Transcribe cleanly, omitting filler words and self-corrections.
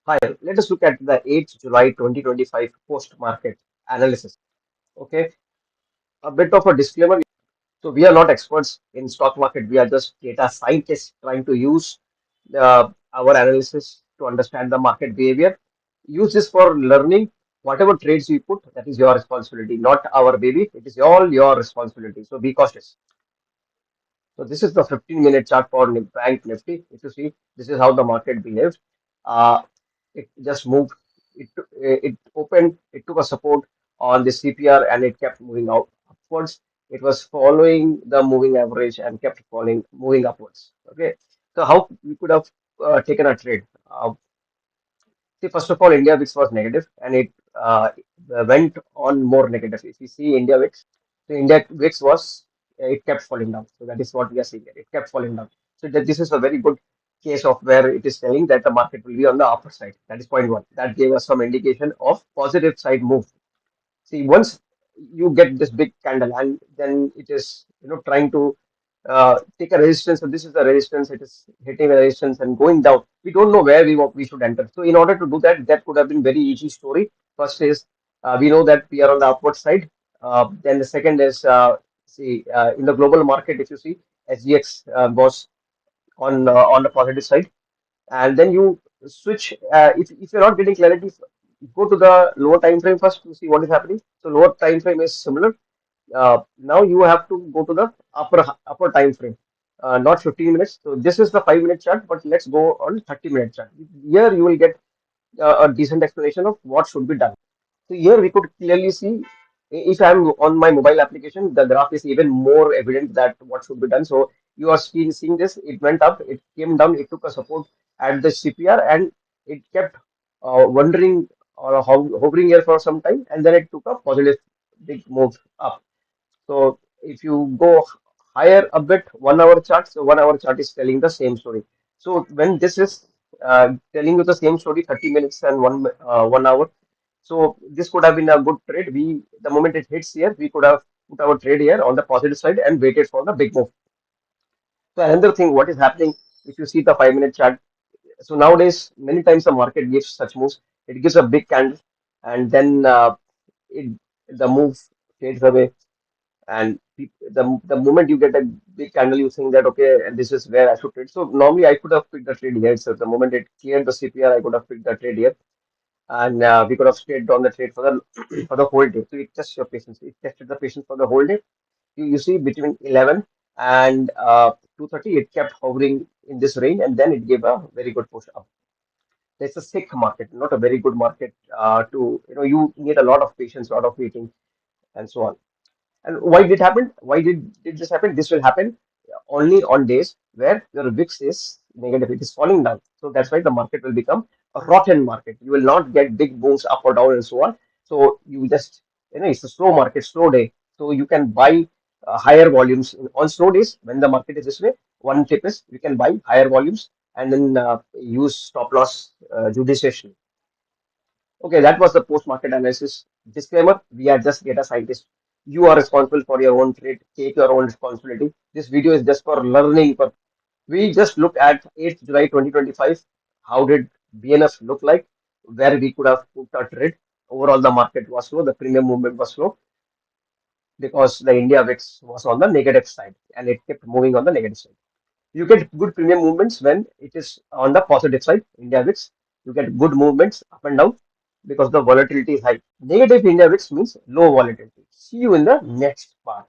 Hi, let us look at the 8th July 2025 post-market analysis. Okay, a bit of a disclaimer. So we are not experts in stock market. We are just data scientists trying to use our analysis to understand the market behavior. Use this for learning. Whatever trades you put, that is your responsibility, not our baby. It is all your responsibility. So be cautious. So this is the 15-minute chart for Bank Nifty. If you see, this is how the market behaved. Uh, it just moved. It opened. It took a support on the CPR and it kept moving out upwards. It was following the moving average and kept falling, moving upwards. Okay. So how we could have taken a trade? See, first of all, India VIX was negative and it went on more negative. If you see India VIX, the India VIX was, it kept falling down. So that is what we are seeing here. It kept falling down. So that this is a very good case of where it is telling that the market will be on the upper side. That is point one. That gave us some indication of positive side move. See, once you get this big candle and then it is, trying to take a resistance. So this is the resistance. It is hitting the resistance and going down. We don't know where we should enter. So in order to do that, that could have been very easy story. First is we know that we are on the upward side. Then the second is in the global market, if you see SGX was on the positive side, and then you switch. If you're not getting clarity, go to the lower time frame first to see what is happening. So lower time frame is similar. Now you have to go to the upper time frame, not 15 minutes. So this is the 5-minute chart, but let's go on 30-minute chart. Here you will get a decent explanation of what should be done. So here we could clearly see, if I'm on my mobile application, the graph is even more evident that what should be done. So you are seeing this, it went up, it came down, it took a support at the CPR and it kept wandering or hovering here for some time and then it took a positive big move up. So if you go higher a bit, 1 hour chart, so 1 hour chart is telling the same story. So when this is telling you the same story, 30 minutes and 1 hour. So this could have been a good trade. The moment it hits here, we could have put our trade here on the positive side and waited for the big move. So another thing, what is happening if you see the 5-minute chart? So nowadays, many times the market gives such moves. It gives a big candle, and then it the move fades away and the moment you get a big candle, you think that okay, and this is where I should trade. So normally I could have picked the trade here. So the moment it cleared the CPR, I could have picked the trade here, and we could have stayed on the trade for the for the whole day. So it tests your patience. It tested the patience for the whole day. You see between 11 and 2:30, it kept hovering in this range, and then it gave a very good push up. It's a sick market, not a very good market. You need a lot of patience, a lot of waiting, and so on. And why did it happen? Why did this happen? This will happen only on days where your VIX is negative. It is falling down. So that's why the market will become a rotten market. You will not get big moves up or down and so on. So you just, it's a slow market, slow day. So you can buy higher volumes on slow days when the market is this way. One tip is you can buy higher volumes and then use stop loss judiciously. Okay, that was the post-market analysis. Disclaimer, we are just data scientists. You are responsible for your own trade. Take your own responsibility. This video is just for learning. We just looked at 8th July 2025. How did BNF look like? Where we could have put our trade. Overall, the market was slow. The premium movement was slow because the India VIX was on the negative side and it kept moving on the negative side. You get good premium movements when it is on the positive side, India VIX. You get good movements up and down because the volatility is high. Negative India VIX means low volatility. See you in the next part.